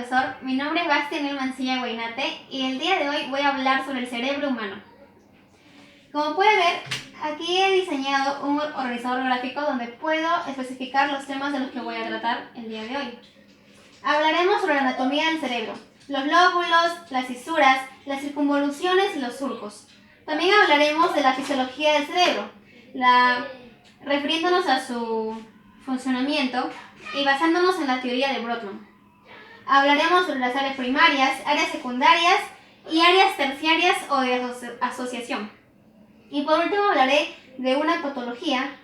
profesor. Mi nombre es Bastianel Mancilla Guaynate y el día de hoy voy a hablar sobre el cerebro humano. Como puede ver, aquí he diseñado un organizador gráfico donde puedo especificar los temas de los que voy a tratar el día de hoy. Hablaremos sobre la anatomía del cerebro, los lóbulos, las fisuras, las circunvoluciones y los surcos. También hablaremos de la fisiología del cerebro, refiriéndonos a su funcionamiento y basándonos en la teoría de Brodmann. Hablaremos sobre las áreas primarias, áreas secundarias y áreas terciarias o de asociación. Y por último hablaré de una patología,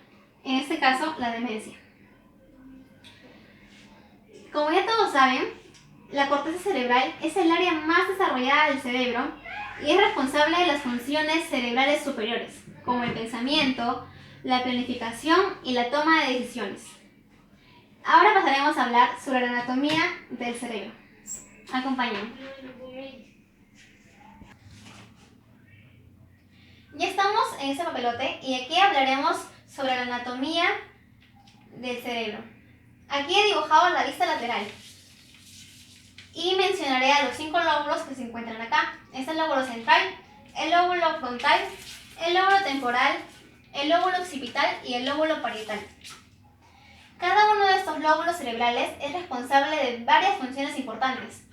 en este caso la demencia. Como ya todos saben, la corteza cerebral es el área más desarrollada del cerebro y es responsable de las funciones cerebrales superiores, como el pensamiento, la planificación y la toma de decisiones. Ahora pasaremos a hablar sobre la anatomía del cerebro. Acompáñenme. Ya estamos en ese papelote y aquí hablaremos sobre la anatomía del cerebro. Aquí he dibujado la vista lateral y mencionaré a los 5 lóbulos que se encuentran acá. Es el lóbulo central, el lóbulo frontal, el lóbulo temporal, el lóbulo occipital y el lóbulo parietal. Cada uno de estos lóbulos cerebrales es responsable de varias funciones importantes.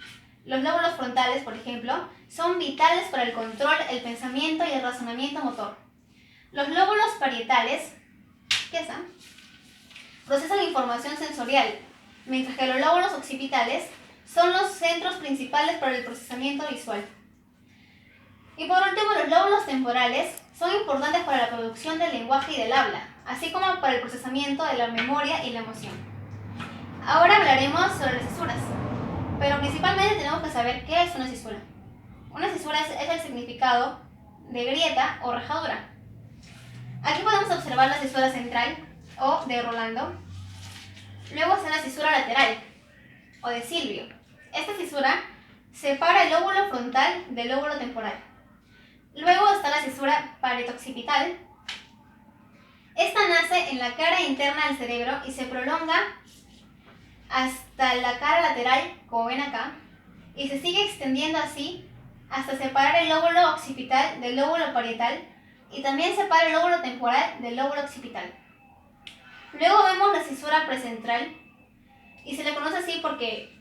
Los lóbulos frontales, por ejemplo, son vitales para el control, el pensamiento y el razonamiento motor. Los lóbulos parietales, ¿qué son? Procesan información sensorial, mientras que los lóbulos occipitales son los centros principales para el procesamiento visual. Y por último, los lóbulos temporales son importantes para la producción del lenguaje y del habla, así como para el procesamiento de la memoria y la emoción. Ahora hablaremos sobre las fisuras, pero principalmente tenemos que saber qué es una fisura. Una fisura es el significado de grieta o rajadura. Aquí podemos observar la fisura central o de Rolando. Luego está la fisura lateral o de Silvio. Esta fisura separa el lóbulo frontal del lóbulo temporal. Luego está la fisura parieto-occipital. Esta nace en la cara interna del cerebro y se prolonga hasta la cara lateral, como ven acá, y se sigue extendiendo así hasta separar el lóbulo occipital del lóbulo parietal y también separa el lóbulo temporal del lóbulo occipital. Luego vemos la fisura precentral y se le conoce así porque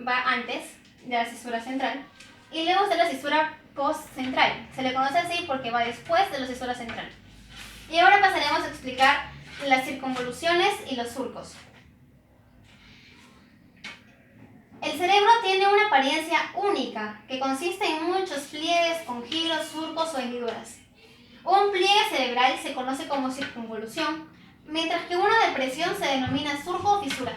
va antes de la fisura central. Y luego está la fisura postcentral, se le conoce así porque va después de la fisura central. Y ahora pasaremos a explicar las circunvoluciones y los surcos. El cerebro tiene una apariencia única que consiste en muchos pliegues con giros, surcos o hendiduras. Un pliegue cerebral se conoce como circunvolución, mientras que una depresión se denomina surco o fisura.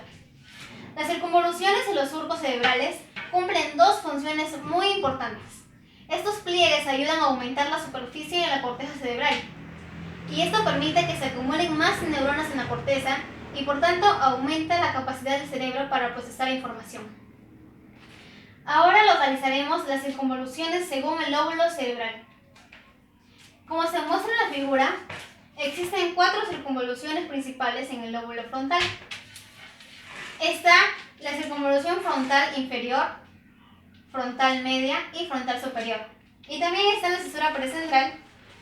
Las circunvoluciones y los surcos cerebrales cumplen dos funciones muy importantes. Estos pliegues ayudan a aumentar la superficie de la corteza cerebral y esto permite que se acumulen más neuronas en la corteza y por tanto aumenta la capacidad del cerebro para procesar información. Ahora localizaremos las circunvoluciones según el lóbulo cerebral. Como se muestra en la figura, existen 4 circunvoluciones principales en el lóbulo frontal. Está la circunvolución frontal inferior, frontal media y frontal superior. Y también está la fisura precentral,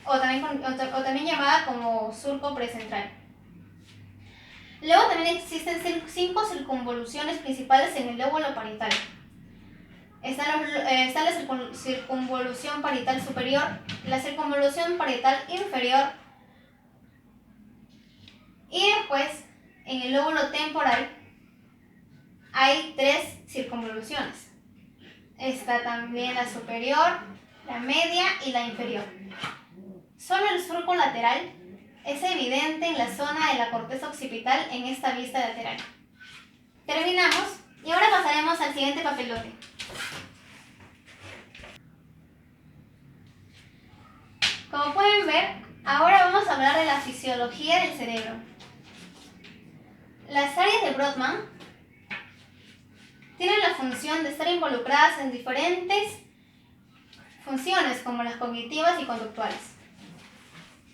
o también llamada como surco precentral. Luego también existen 5 circunvoluciones principales en el lóbulo parietal. Está la circunvolución parietal superior, la circunvolución parietal inferior y después en el lóbulo temporal hay 3 circunvoluciones. Está también la superior, la media y la inferior. Solo el surco lateral es evidente en la zona de la corteza occipital en esta vista lateral. Terminamos y ahora pasaremos al siguiente papelote. Como pueden ver, ahora vamos a hablar de la fisiología del cerebro. Las áreas de Brodmann tienen la función de estar involucradas en diferentes funciones como las cognitivas y conductuales.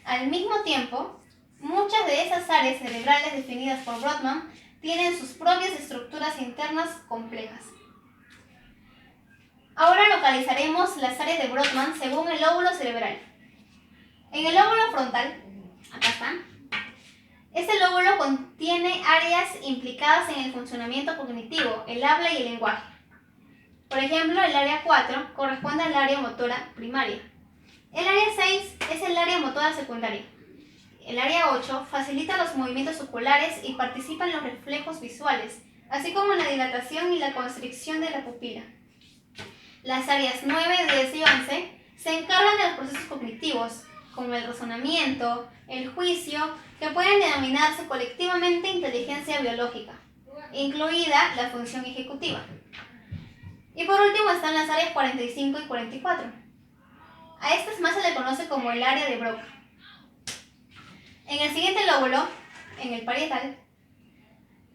Al mismo tiempo, muchas de esas áreas cerebrales definidas por Brodmann tienen sus propias estructuras internas complejas. Ahora localizaremos las áreas de Brodmann según el lóbulo cerebral. En el lóbulo frontal, acá está, este lóbulo contiene áreas implicadas en el funcionamiento cognitivo, el habla y el lenguaje. Por ejemplo, el área 4 corresponde al área motora primaria. El área 6 es el área motora secundaria. El área 8 facilita los movimientos oculares y participa en los reflejos visuales, así como en la dilatación y la constricción de la pupila. Las áreas 9, 10 y 11 se encargan de los procesos cognitivos, como el razonamiento, el juicio, que pueden denominarse colectivamente inteligencia biológica, incluida la función ejecutiva. Y por último están las áreas 45 y 44. A estas más se le conoce como el área de Broca. En el siguiente lóbulo, en el parietal,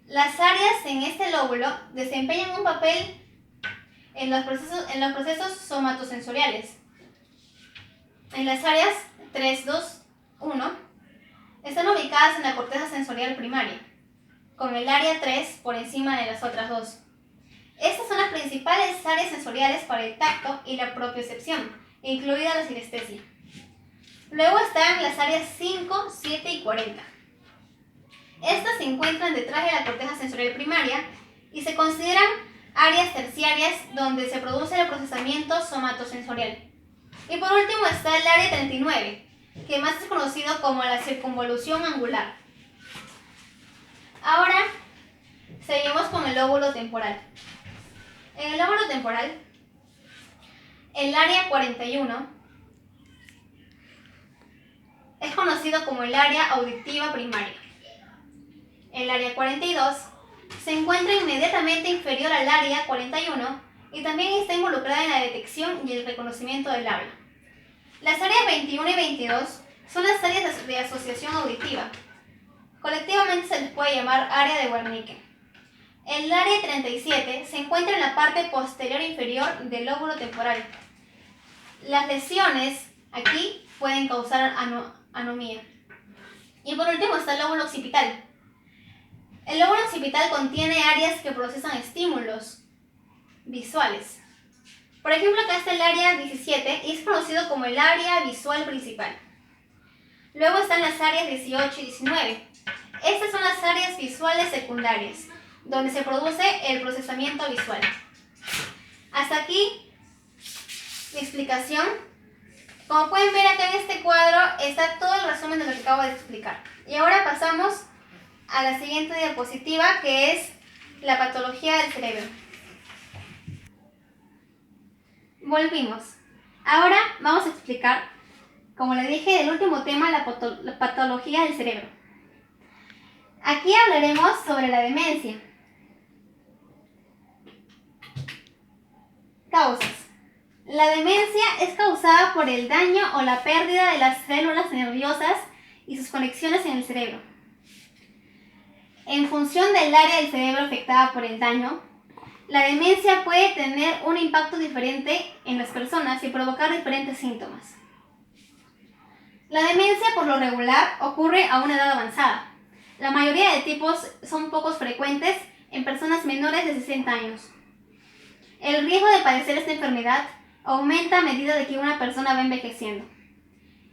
las áreas en este lóbulo desempeñan un papel en los procesos somatosensoriales. En las áreas 3, 2, 1 están ubicadas en la corteza sensorial primaria, con el área 3 por encima de las otras dos. Estas son las principales áreas sensoriales para el tacto y la propiocepción, incluida la sinestesia. Luego están las áreas 5, 7 y 40. Estas se encuentran detrás de la corteza sensorial primaria y se consideran áreas terciarias donde se produce el procesamiento somatosensorial. Y por último está el área 39, que más es conocido como la circunvolución angular. Ahora seguimos con el lóbulo temporal. En el lóbulo temporal, el área 41 es conocido como el área auditiva primaria. El área 42 se encuentra inmediatamente inferior al área 41 y también está involucrada en la detección y el reconocimiento del habla. Las áreas 21 y 22 son las áreas de asociación auditiva. Colectivamente se les puede llamar área de Wernicke. El área 37 se encuentra en la parte posterior inferior del lóbulo temporal. Las lesiones aquí pueden causar anomía. Y por último está el lóbulo occipital. El lóbulo occipital contiene áreas que procesan estímulos visuales. Por ejemplo, acá está el área 17 y es conocido como el área visual principal. Luego están las áreas 18 y 19. Estas son las áreas visuales secundarias, donde se produce el procesamiento visual. Hasta aquí mi explicación. Como pueden ver acá en este cuadro está todo el resumen de lo que acabo de explicar. Y ahora pasamos a la siguiente diapositiva, que es la patología del cerebro. Volvimos. Ahora vamos a explicar, como le dije, el último tema, la patología del cerebro. Aquí hablaremos sobre la demencia. Causas. La demencia es causada por el daño o la pérdida de las células nerviosas y sus conexiones en el cerebro. En función del área del cerebro afectada por el daño, la demencia puede tener un impacto diferente en las personas y provocar diferentes síntomas. La demencia, por lo regular, ocurre a una edad avanzada. La mayoría de tipos son poco frecuentes en personas menores de 60 años. El riesgo de padecer esta enfermedad aumenta a medida de que una persona va envejeciendo.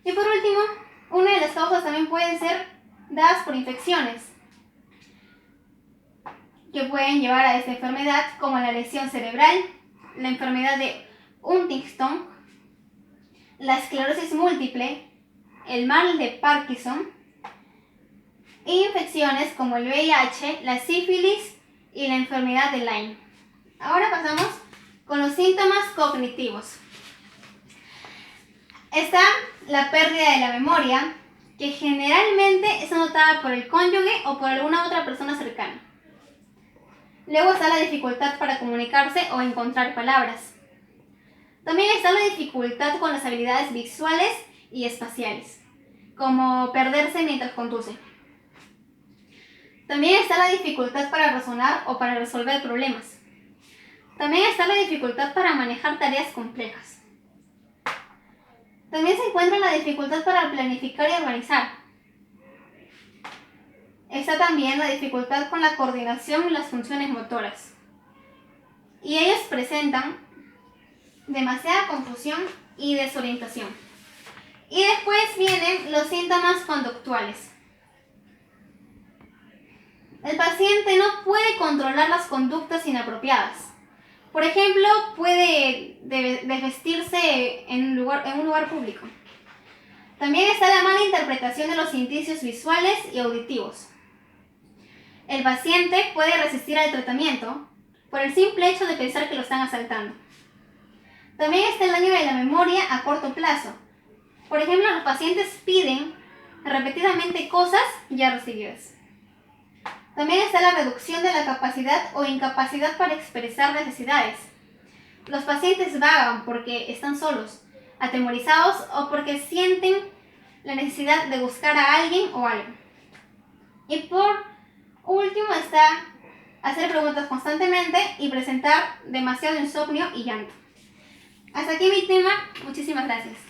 Y por último, una de las causas también pueden ser dadas por infecciones que pueden llevar a esta enfermedad, como la lesión cerebral, la enfermedad de Huntington, la esclerosis múltiple, el mal de Parkinson, e infecciones como el VIH, la sífilis y la enfermedad de Lyme. Ahora pasamos con los síntomas cognitivos. Está la pérdida de la memoria, que generalmente es anotada por el cónyuge o por alguna otra persona cercana. Luego está la dificultad para comunicarse o encontrar palabras. También está la dificultad con las habilidades visuales y espaciales, como perderse mientras conduce. También está la dificultad para razonar o para resolver problemas. También está la dificultad para manejar tareas complejas. También se encuentra la dificultad para planificar y organizar. Está también la dificultad con la coordinación y las funciones motoras. Y ellos presentan demasiada confusión y desorientación. Y después vienen los síntomas conductuales. El paciente no puede controlar las conductas inapropiadas. Por ejemplo, puede desvestirse en un lugar público. También está la mala interpretación de los indicios visuales y auditivos. El paciente puede resistir al tratamiento por el simple hecho de pensar que lo están asaltando. También está el daño de la memoria a corto plazo. Por ejemplo, los pacientes piden repetidamente cosas ya recibidas. También está la reducción de la capacidad o incapacidad para expresar necesidades. Los pacientes vagan porque están solos, atemorizados o porque sienten la necesidad de buscar a alguien o algo. Y por último está hacer preguntas constantemente y presentar demasiado insomnio y llanto. Hasta aquí mi tema. Muchísimas gracias.